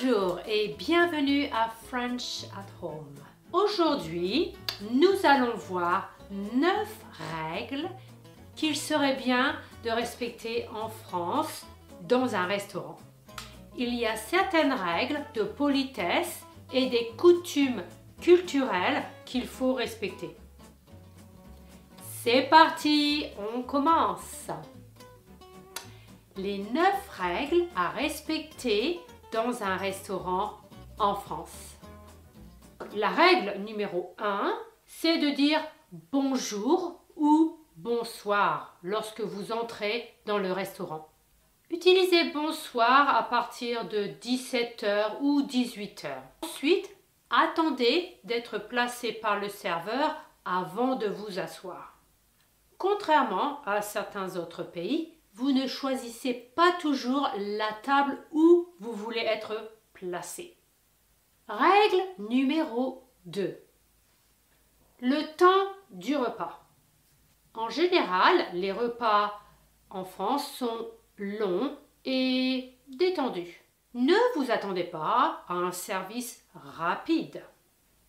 Bonjour et bienvenue à French at Home. Aujourd'hui, nous allons voir 9 règles qu'il serait bien de respecter en France dans un restaurant. Il y a certaines règles de politesse et des coutumes culturelles qu'il faut respecter. C'est parti, on commence. Les 9 règles à respecter dans un restaurant en France. La règle numéro 1, c'est de dire bonjour ou bonsoir lorsque vous entrez dans le restaurant. Utilisez bonsoir à partir de 17 h ou 18 h. Ensuite, attendez d'être placé par le serveur avant de vous asseoir. Contrairement à certains autres pays, vous ne choisissez pas toujours la table où vous voulez être placé. Règle numéro 2. Le temps du repas. En général, les repas en France sont longs et détendus. Ne vous attendez pas à un service rapide.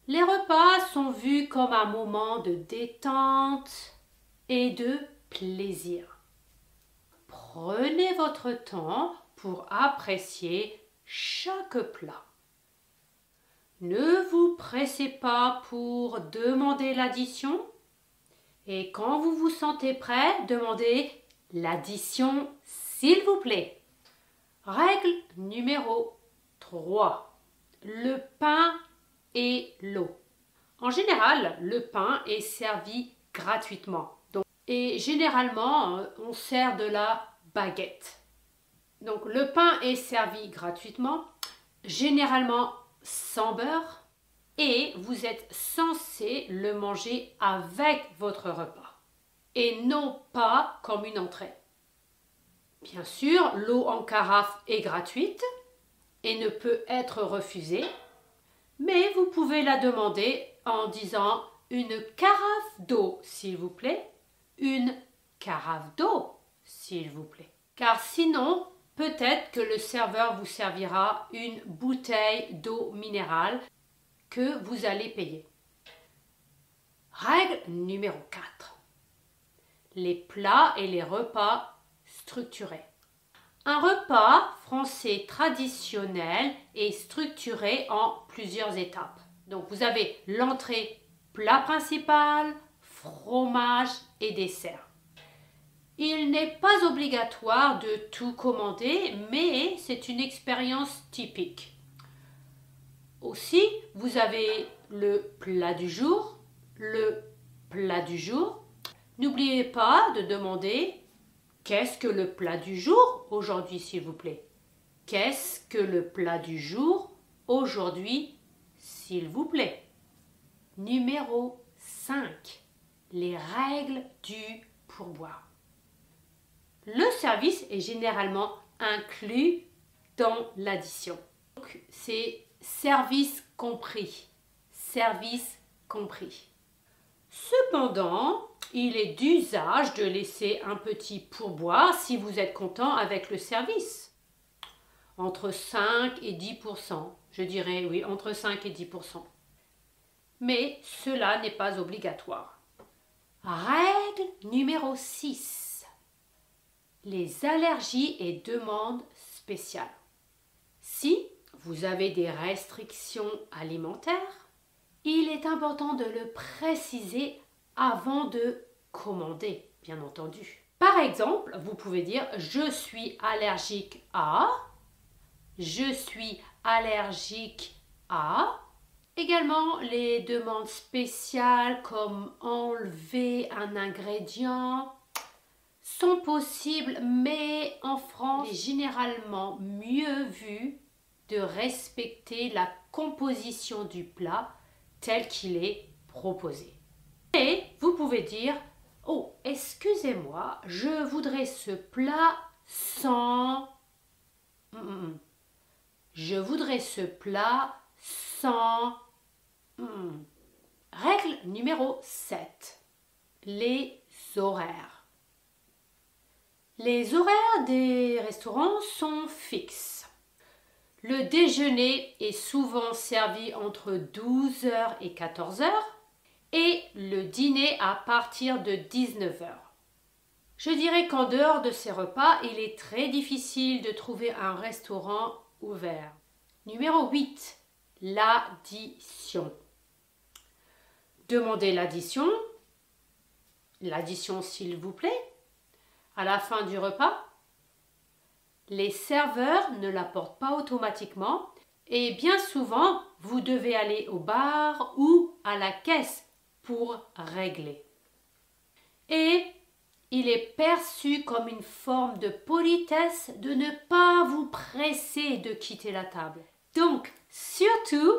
Les repas sont vus comme un moment de détente et de plaisir. Prenez votre temps pour apprécier chaque plat. Ne vous pressez pas pour demander l'addition et quand vous vous sentez prêt, demandez l'addition s'il vous plaît. Règle numéro 3. Le pain et l'eau. En général, le pain est servi gratuitement. Et généralement, on sert de la baguette. Donc le pain est servi gratuitement, généralement sans beurre, et vous êtes censé le manger avec votre repas, et non pas comme une entrée. Bien sûr, l'eau en carafe est gratuite et ne peut être refusée, mais vous pouvez la demander en disant une carafe d'eau, s'il vous plaît. Une carafe d'eau, s'il vous plaît. Car sinon, peut-être que le serveur vous servira une bouteille d'eau minérale que vous allez payer. Règle numéro 4. Les plats et les repas structurés. Un repas français traditionnel est structuré en plusieurs étapes. Donc vous avez l'entrée, plat principal, fromage et dessert. Il n'est pas obligatoire de tout commander, mais c'est une expérience typique. Aussi, vous avez le plat du jour, le plat du jour. N'oubliez pas de demander qu'est-ce que le plat du jour aujourd'hui, s'il vous plaît. Qu'est-ce que le plat du jour aujourd'hui, s'il vous plaît. Numéro 5. Les règles du pourboire. Le service est généralement inclus dans l'addition. Donc, c'est service compris. Service compris. Cependant, il est d'usage de laisser un petit pourboire si vous êtes content avec le service. Entre 5 et 10%. Je dirais oui, entre 5 et 10%. Mais cela n'est pas obligatoire. Règle numéro 6. Les allergies et demandes spéciales. Si vous avez des restrictions alimentaires, il est important de le préciser avant de commander, bien entendu. Par exemple, vous pouvez dire « Je suis allergique à »,« Je suis allergique à ». Également, les demandes spéciales comme enlever un ingrédient sont possibles, mais en France, il est généralement mieux vu de respecter la composition du plat tel qu'il est proposé. Et vous pouvez dire « Oh, excusez-moi, je voudrais ce plat sans... Je voudrais ce plat sans... Règle numéro 7. Les horaires. Les horaires des restaurants sont fixes. Le déjeuner est souvent servi entre 12 heures et 14 heures et le dîner à partir de 19 heures. Je dirais qu'en dehors de ces repas, il est très difficile de trouver un restaurant ouvert. Numéro 8. L'addition. Demandez l'addition s'il vous plaît, à la fin du repas. Les serveurs ne l'apportent pas automatiquement et bien souvent, vous devez aller au bar ou à la caisse pour régler. Et il est perçu comme une forme de politesse de ne pas vous presser de quitter la table. Donc, surtout,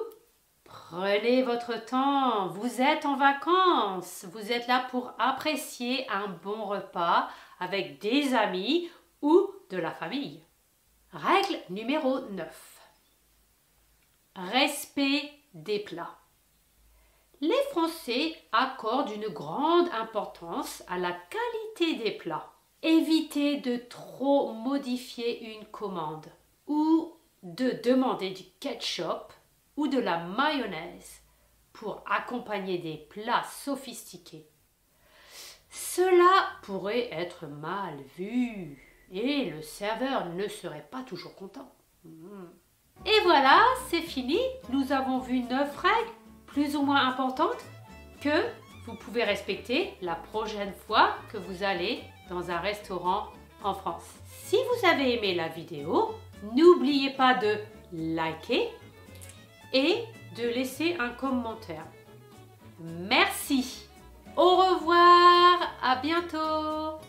prenez votre temps. Vous êtes en vacances. Vous êtes là pour apprécier un bon repas avec des amis ou de la famille. Règle numéro 9. Respect des plats. Les Français accordent une grande importance à la qualité des plats. Évitez de trop modifier une commande ou de demander du ketchup ou de la mayonnaise pour accompagner des plats sophistiqués. Cela pourrait être mal vu et le serveur ne serait pas toujours content. Et voilà, c'est fini. Nous avons vu 9 règles plus ou moins importantes que vous pouvez respecter la prochaine fois que vous allez dans un restaurant en France. Si vous avez aimé la vidéo, n'oubliez pas de liker et de laisser un commentaire. Merci. Au revoir, à bientôt.